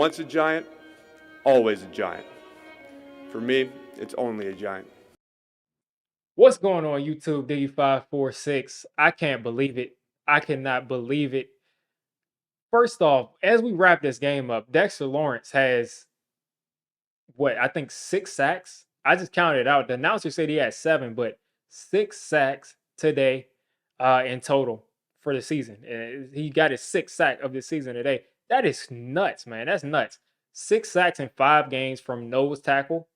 Once a giant, always a giant. For me, it's only a giant. What's going on YouTube, Diggy546? I can't believe it. I cannot believe it. First off, as we wrap this game up, Dexter Lawrence has what I think 6 sacks. I just counted it out. The announcer said he had 7, but 6 sacks today in total for the season. He got his 6th sack of the season today. That is nuts, man. That's nuts. 6 sacks in 5 games from nose tackle.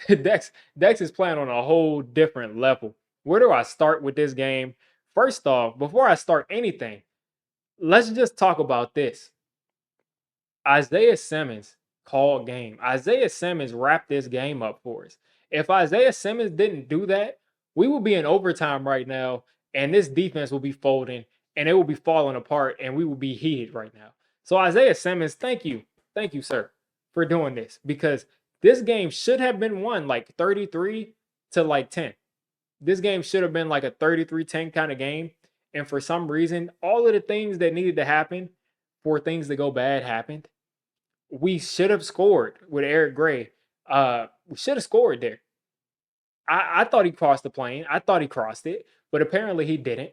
Dex is playing on a whole different level. Where do I start with this game? First off, before I start anything, let's just talk about this. Isaiah Simmons called game. Isaiah Simmons wrapped this game up for us. If Isaiah Simmons didn't do that, we would be in overtime right now, and this defense will be folding, and it will be falling apart, and we will be heated right now. So Isaiah Simmons, thank you, sir, for doing this because this game should have been won like 33 to like 10. This game should have been like a 33-10 kind of game. And for some reason, all of the things that needed to happen for things to go bad happened. We should have scored with Eric Gray. We should have scored there. I thought he crossed the plane. I thought he crossed it, but apparently he didn't.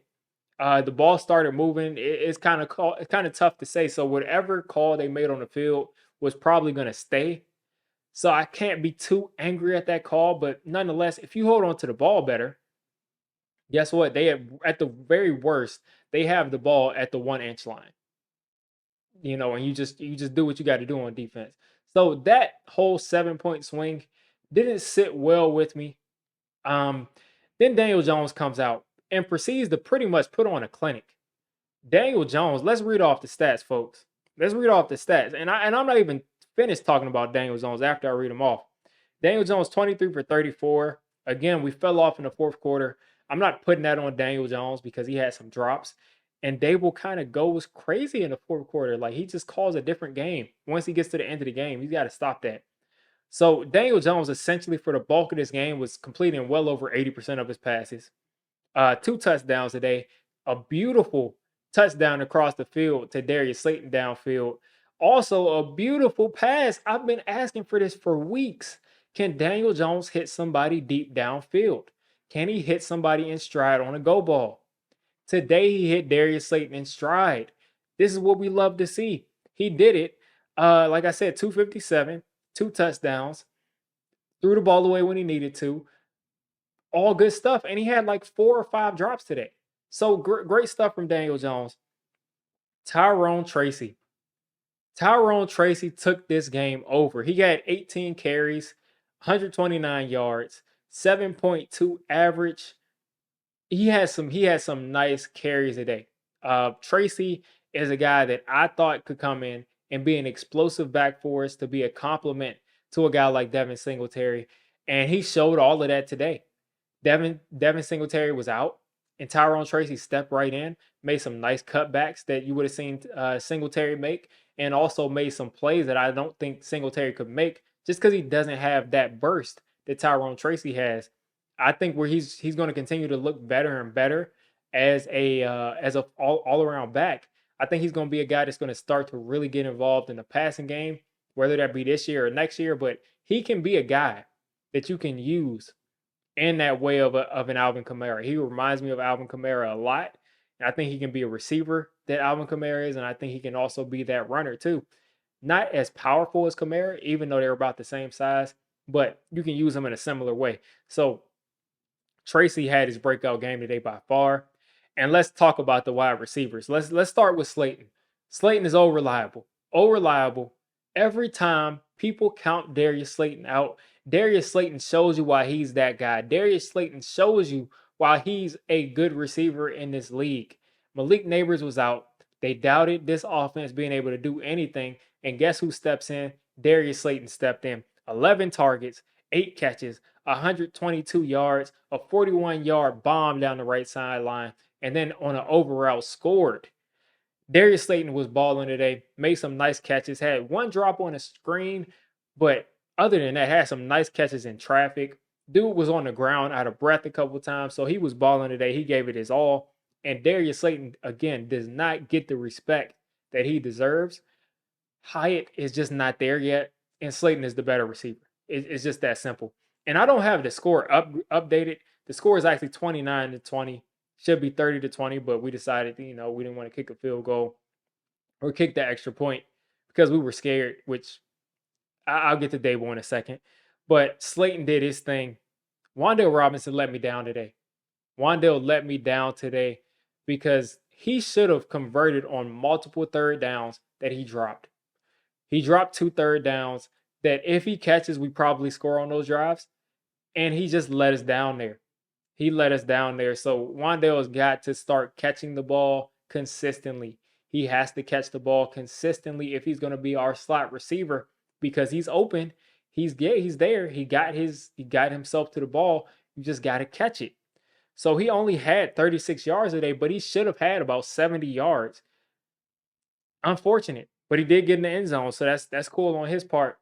The ball started moving. It's kind of tough to say. So whatever call they made on the field was probably going to stay. So I can't be too angry at that call, but nonetheless, if you hold on to the ball better, guess what? They have, at the very worst, they have the ball at the 1 inch line. And you just do what you got to do on defense. So that whole 7 point swing didn't sit well with me. Um, then Daniel Jones comes out and proceeds to pretty much put on a clinic. Daniel Jones, let's read off the stats, folks. Let's read off the stats. And I'm not even finished talking about Daniel Jones after I read them off. Daniel Jones, 23 for 34. Again, we fell off in the fourth quarter. I'm not putting that on Daniel Jones because he had some drops. And Dable kind of goes crazy in the fourth quarter. Like he just calls a different game. Once he gets to the end of the game, he's got to stop that. So Daniel Jones essentially for the bulk of this game was completing well over 80% of his passes. 2 touchdowns today. A beautiful touchdown across the field to Darius Slayton downfield. Also, a beautiful pass. I've been asking for this for weeks. Can Daniel Jones hit somebody deep downfield? Can he hit somebody in stride on a go ball? Today, he hit Darius Slayton in stride. This is what we love to see. He did it. Like I said, 257, 2 touchdowns, threw the ball away when he needed to. All good stuff. And he had like 4 or 5 drops today. So great stuff from Daniel Jones. Tyrone Tracy. Tyrone Tracy took this game over. He got 18 carries, 129 yards, 7.2 average. He had some nice carries today. Tracy is a guy that I thought could come in and be an explosive back for us to be a complement to a guy like Devin Singletary. And he showed all of that today. Devin Singletary was out, and Tyrone Tracy stepped right in, made some nice cutbacks that you would have seen Singletary make, and also made some plays that I don't think Singletary could make just because he doesn't have that burst that Tyrone Tracy has. I think where he's going to continue to look better and better as a all around back. I think he's going to be a guy that's going to start to really get involved in the passing game, whether that be this year or next year. But he can be a guy that you can use in that way of an Alvin Kamara. He reminds me of Alvin Kamara a lot. And I think he can be a receiver that Alvin Kamara is. And I think he can also be that runner too. Not as powerful as Kamara, even though they're about the same size, but you can use him in a similar way. So Tracy had his breakout game today by far. And let's talk about the wide receivers. Let's start with Slayton. Slayton is all reliable. All reliable. Every time people count Darius Slayton out, Darius Slayton shows you why he's that guy. Darius Slayton shows you why he's a good receiver in this league. Malik Neighbors was out. They doubted this offense being able to do anything. And guess who steps in? Darius Slayton stepped in. 11 targets, 8 catches, 122 yards, a 41-yard bomb down the right sideline, and then on an overall scored. Darius Slayton was balling today, made some nice catches, had one drop on a screen, but other than that, had some nice catches in traffic. Dude was on the ground out of breath a couple times, so he was balling today. He gave it his all. And Darius Slayton, again, does not get the respect that he deserves. Hyatt is just not there yet, and Slayton is the better receiver. It's just that simple. And I don't have the score updated. The score is actually 29-20. Should be 30-20, but we decided, we didn't want to kick a field goal or kick the extra point because we were scared, which I'll get to Dable in a second. But Slayton did his thing. Wan'Dale Robinson let me down today. Wan'Dale let me down today because he should have converted on multiple third downs that he dropped. He dropped 2 third downs that if he catches, we probably score on those drives. And he just let us down there. He let us down there. So Wan'Dale has got to start catching the ball consistently. He has to catch the ball consistently if he's going to be our slot receiver because he's open. He's there. He got himself to the ball. You just got to catch it. So he only had 36 yards today, but he should have had about 70 yards. Unfortunate, but he did get in the end zone, so that's cool on his part.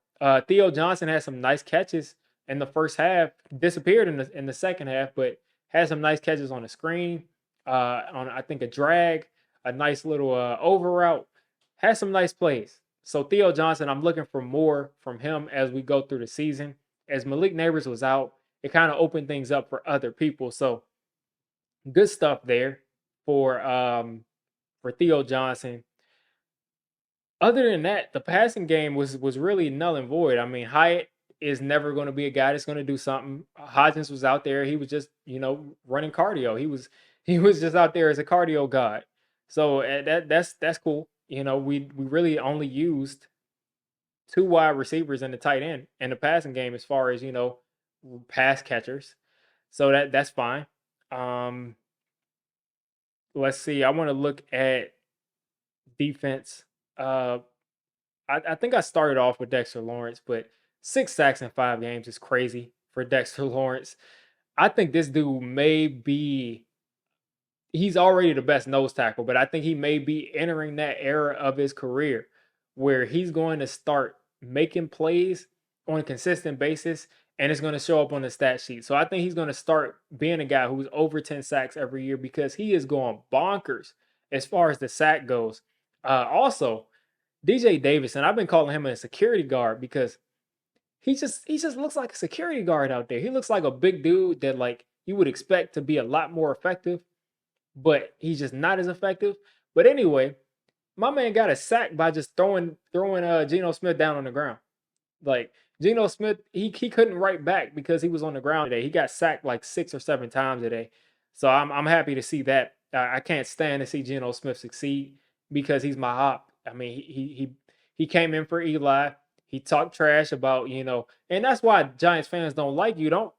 Theo Johnson had some nice catches in the first half, disappeared in the second half, but had some nice catches on the screen, on I think a drag, a nice little over route, had some nice plays. So Theo Johnson, I'm looking for more from him as we go through the season. As Malik Neighbors was out, it kind of opened things up for other people. So good stuff there for Theo Johnson. Other than that, the passing game was really null and void. I mean, Hyatt is never going to be a guy that's going to do something. Hodgins was out there. He was just, running cardio. He was just out there as a cardio god. So that's cool. We really only used 2 wide receivers and the tight end in the passing game as far as, pass catchers. So that's fine. Let's see. I want to look at defense. I think I started off with Dexter Lawrence, but 6 sacks in 5 games is crazy for Dexter Lawrence. I think this dude may be, he's already the best nose tackle, but I think he may be entering that era of his career where he's going to start making plays on a consistent basis and it's going to show up on the stat sheet. So I think he's going to start being a guy who's over 10 sacks every year because he is going bonkers as far as the sack goes. Also, DJ Davidson, I've been calling him a security guard because he just looks like a security guard out there. He looks like a big dude that like you would expect to be a lot more effective, but he's just not as effective. But anyway, my man got a sack by just throwing Geno Smith down on the ground. Like Geno Smith, he couldn't write back because he was on the ground today. He got sacked like 6 or 7 times today. So I'm happy to see that. I can't stand to see Geno Smith succeed because he's my op. I mean, he came in for Eli. He talked trash about, and that's why Giants fans don't like you. Don't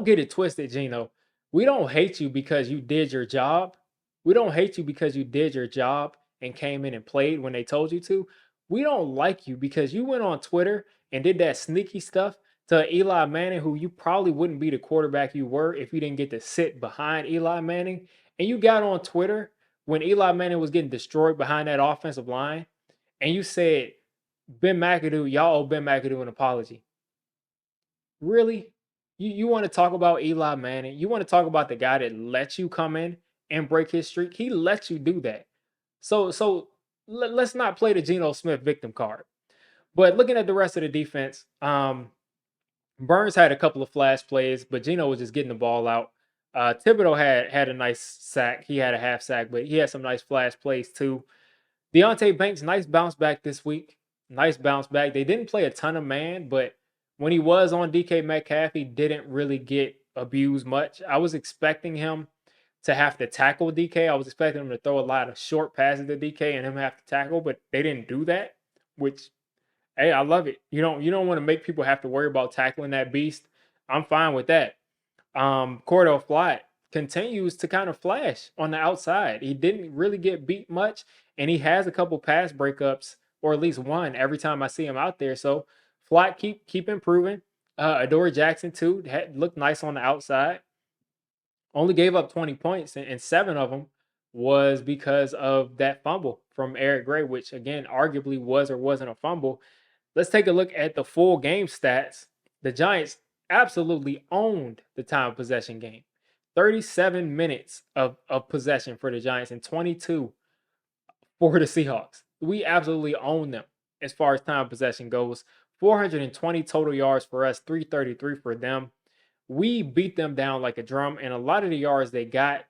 get it twisted, Geno. We don't hate you because you did your job. We don't hate you because you did your job and came in and played when they told you to. We don't like you because you went on Twitter and did that sneaky stuff to Eli Manning, who you probably wouldn't be the quarterback you were if you didn't get to sit behind Eli Manning. And you got on Twitter when Eli Manning was getting destroyed behind that offensive line, and you said, Ben McAdoo, y'all owe Ben McAdoo an apology. Really? You want to talk about Eli Manning? You want to talk about the guy that let you come in and break his streak? He let you do that. So let's not play the Geno Smith victim card. But looking at the rest of the defense, Burns had a couple of flash plays, but Geno was just getting the ball out. Thibodeau had a nice sack. He had a half sack, but he had some nice flash plays too. Deontay Banks, nice bounce back this week. Nice bounce back. They didn't play a ton of man, but when he was on DK Metcalf, he didn't really get abused much. I was expecting him to have to tackle DK. I was expecting him to throw a lot of short passes to DK and him have to tackle, but they didn't do that, which, hey, I love it. You don't want to make people have to worry about tackling that beast. I'm fine with that. Cordell Flott continues to kind of flash on the outside. He didn't really get beat much, and he has a couple pass breakups, or at least one every time I see him out there. So Flott keep improving. Adoree Jackson too looked nice on the outside. Only gave up 20 points, and 7 of them was because of that fumble from Eric Gray, which again arguably was or wasn't a fumble. Let's take a look at the full game stats. The Giants absolutely owned the time of possession game. 37 minutes of possession for the Giants and 22 for the Seahawks. We absolutely own them as far as time possession goes. 420 total yards for us, 333 for them. We beat them down like a drum, and a lot of the yards they got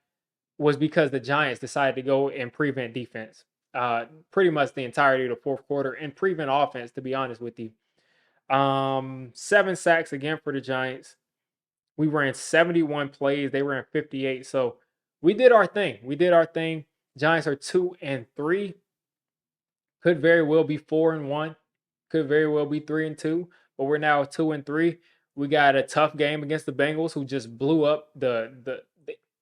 was because the Giants decided to go and prevent defense. Pretty much the entirety of the fourth quarter and prevent offense, to be honest with you. 7 sacks again for the Giants. We ran 71 plays. They ran 58. So we did our thing. We did our thing. Giants are 2-3. Could very well be 4-1. Could very well be 3-2. But we're now 2-3. We got a tough game against the Bengals, who just blew up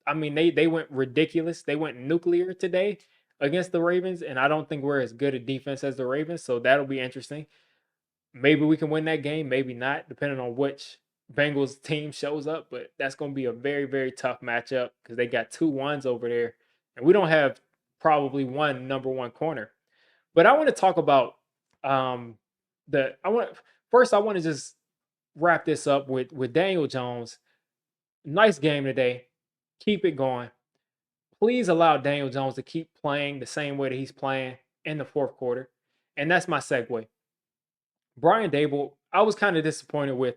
I mean, they went ridiculous. They went nuclear today against the Ravens, and I don't think we're as good a defense as the Ravens. So that'll be interesting. Maybe we can win that game, maybe not, depending on which Bengals team shows up. But that's going to be a very, very tough matchup because they got 2 ones over there, and we don't have probably one number one corner. But I want to talk about the. I want to just wrap this up with Daniel Jones. Nice game today. Keep it going. Please allow Daniel Jones to keep playing the same way that he's playing in the fourth quarter, and that's my segue. Brian Dable, I was kind of disappointed with.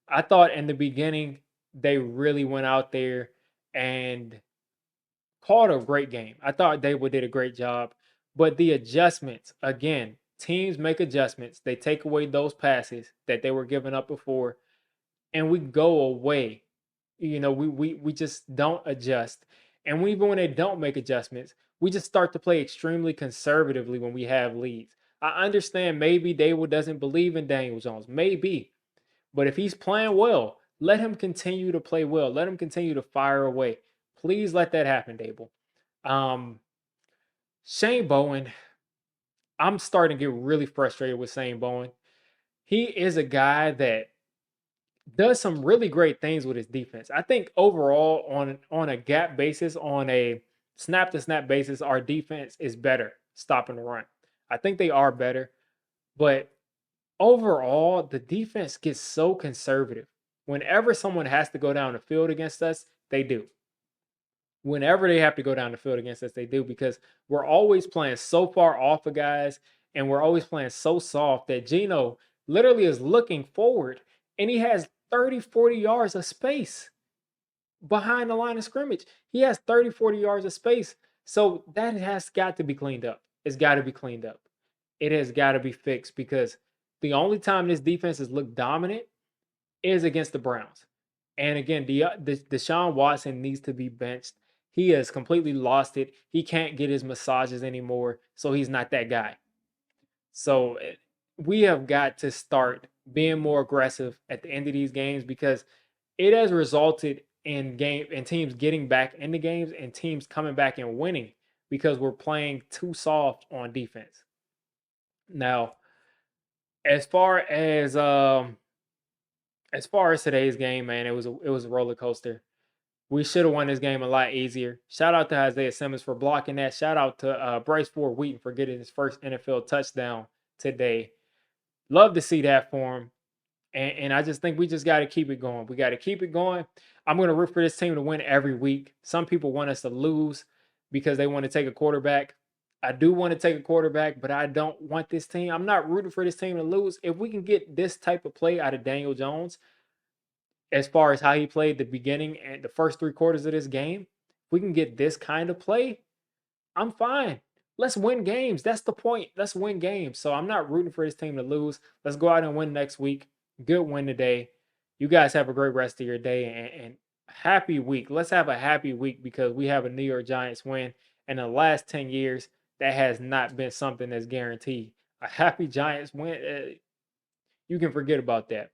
I thought in the beginning they really went out there and called a great game. I thought Dable did a great job, but the adjustments, again, teams make adjustments. They take away those passes that they were giving up before, and we go away. We just don't adjust. And even when they don't make adjustments, we just start to play extremely conservatively when we have leads. I understand maybe Dable doesn't believe in Daniel Jones, maybe, but if he's playing well, let him continue to play well. Let him continue to fire away. Please let that happen, Dable. Um, Shane Bowen, I'm starting to get really frustrated with Shane Bowen. He is a guy that does some really great things with his defense. I think overall, on a gap basis, on a snap to snap basis, our defense is better stopping the run. I think they are better, but overall, the defense gets so conservative. Whenever someone has to go down the field against us, they do. Whenever they have to go down the field against us, they do, because we're always playing so far off of guys, and we're always playing so soft that Geno literally is looking forward, and he has 30, 40 yards of space behind the line of scrimmage. He has 30, 40 yards of space. So that has got to be cleaned up. It's got to be cleaned up. It has got to be fixed, because the only time this defense has looked dominant is against the Browns. And again, Deshaun Watson needs to be benched. He has completely lost it. He can't get his massages anymore, so he's not that guy. So we have got to start being more aggressive at the end of these games, because it has resulted in teams getting back into games and teams coming back and winning because we're playing too soft on defense. Now, as far as today's game, man, it was a roller coaster. We should have won this game a lot easier. Shout out to Isaiah Simmons for blocking that. Shout out to Bryce Ford Wheaton for getting his first NFL touchdown today. Love to see that for him. And I just think we just got to keep it going. We got to keep it going. I'm going to root for this team to win every week. Some people want us to lose because they want to take a quarterback. I do want to take a quarterback, but I don't want this team. I'm not rooting for this team to lose. If we can get this type of play out of Daniel Jones, as far as how he played the beginning and the first 3 quarters of this game, if we can get this kind of play, I'm fine. Let's win games. That's the point. Let's win games. So I'm not rooting for this team to lose. Let's go out and win next week. Good win today. You guys have a great rest of your day, and happy week. Let's have a happy week, because we have a New York Giants win. In the last 10 years, that has not been something that's guaranteed. A happy Giants win, you can forget about that.